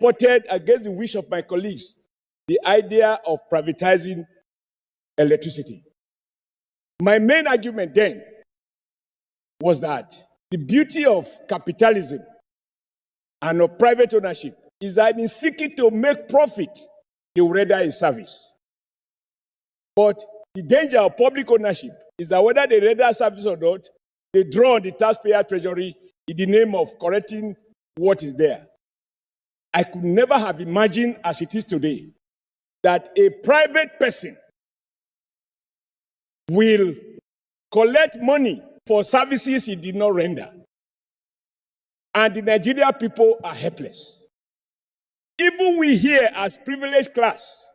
supported, against the wish of my colleagues, the idea of privatizing electricity. My main argument then was that the beauty of capitalism and of private ownership is that in seeking to make profit, they will render a service. But the danger of public ownership is that whether they render a service or not, they draw on the taxpayer treasury in the name of correcting what is there. I could never have imagined, as it is today, that a private person will collect money for services he did not render. And the Nigerian people are helpless. Even we here as privileged class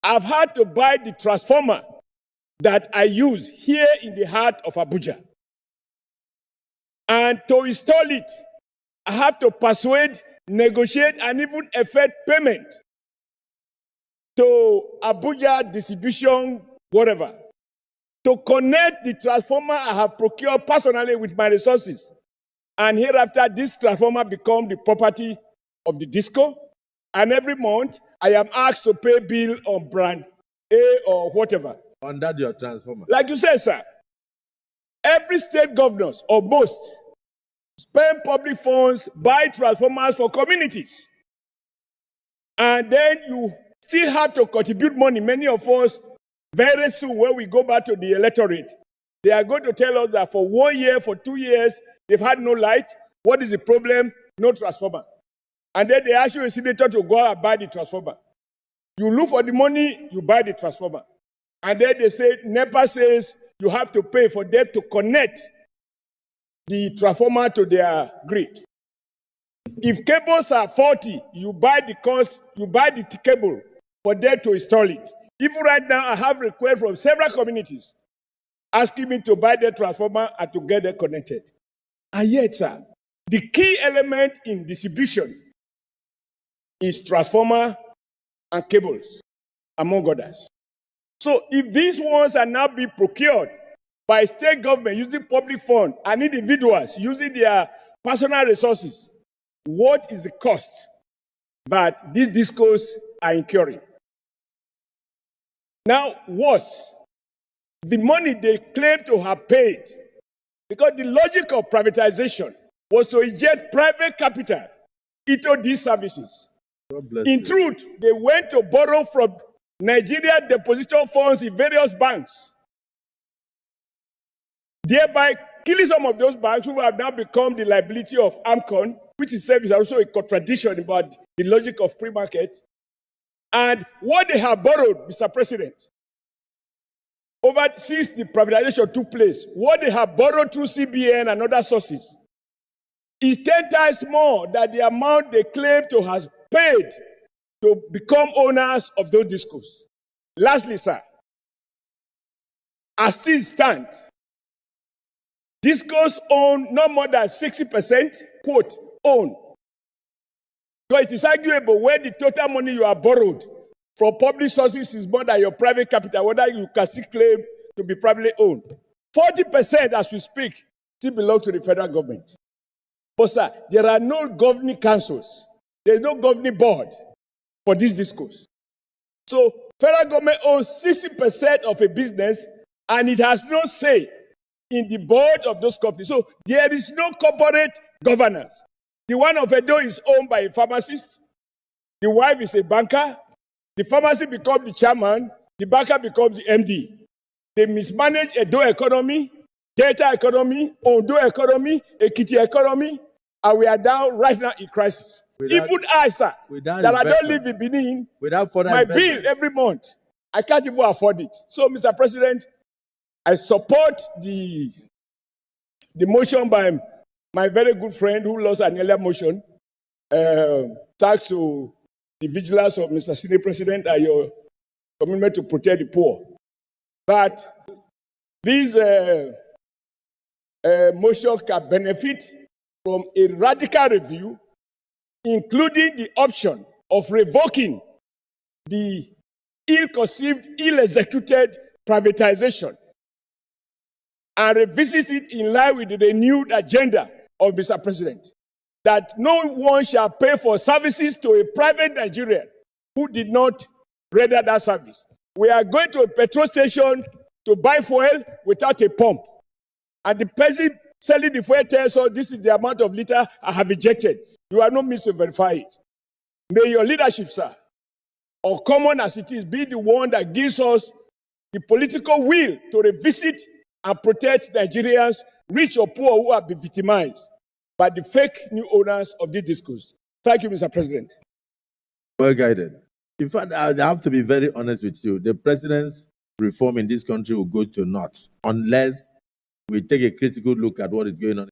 have had to buy the transformer that I use here in the heart of Abuja. And to install it, I have to persuade, negotiate, and even effect payment to Abuja distribution, whatever, to connect the transformer I have procured personally with my resources. And hereafter, this transformer becomes the property of the disco. And every month, I am asked to pay bill on brand A or whatever. Under your transformer. Like you said, sir, every state governors, or most, spend public funds, buy transformers for communities. And then you still have to contribute money. Many of us, very soon, when we go back to the electorate, they are going to tell us that for 1 year, for 2 years, they've had no light. What is the problem? No transformer. And then they ask you a senator to go out and buy the transformer. You look for the money, you buy the transformer. And then they say, NEPA says you have to pay for them to connect the transformer to their grid. If cables are faulty, you buy the cable for them to install it. Even right now, I have requests from several communities asking me to buy the transformer and to get them connected. And yet, sir, the key element in distribution is transformer and cables, among others. So if these ones are now being procured by state government using public funds and individuals using their personal resources, what is the cost that these discos are incurring? Now, worse, the money they claim to have paid, because the logic of privatization was to inject private capital into these services. In truth, they went to borrow from Nigeria deposition funds in various banks, thereby killing some of those banks who have now become the liability of AMCON, which itself is also a contradiction about the logic of free market. And what they have borrowed, Mr. President, since the privatization took place, what they have borrowed through CBN and other sources is 10 times more than the amount they claim to have paid to become owners of those discos. Lastly, sir, as things stand, discos own no more than 60%, quote, own. So it is arguable where the total money you have borrowed from public sources is more than your private capital, whether you can still claim to be privately owned. 40%, as we speak, still belong to the federal government. But sir, there are no governing councils. There is no governing board for these discos. So federal government owns 60% of a business and it has no say in the board of those companies. So there is no corporate governance. The one of Edo is owned by a pharmacist. The wife is a banker. The pharmacy becomes the chairman. The banker becomes the MD. They mismanage Edo economy, Delta economy, Ondo economy, Ekiti economy, and we are down right now in crisis. Even I, sir, that I don't live in Benin, my bill every month, I can't even afford it. So, Mr. President, I support the motion by my very good friend who lost an earlier motion, thanks to the vigilance of Mr. Senate President and your commitment to protect the poor. But this motion can benefit from a radical review, including the option of revoking the ill-conceived, ill-executed privatization and revisit it in line with the renewed agenda of Mr. President. that no one shall pay for services to a private Nigerian who did not render that service. We are going to a petrol station to buy fuel without a pump. And the person selling the fuel tells us this is the amount of liter I have injected. You are not meant to verify it. May your leadership, sir, or common as it is, be the one that gives us the political will to revisit and protect Nigerians, rich or poor, who have been victimized by the fake new owners of this discourse. Thank you, Mr. President. Well guided. In fact, I have to be very honest with you. The president's reform in this country will go to naught unless we take a critical look at what is going on.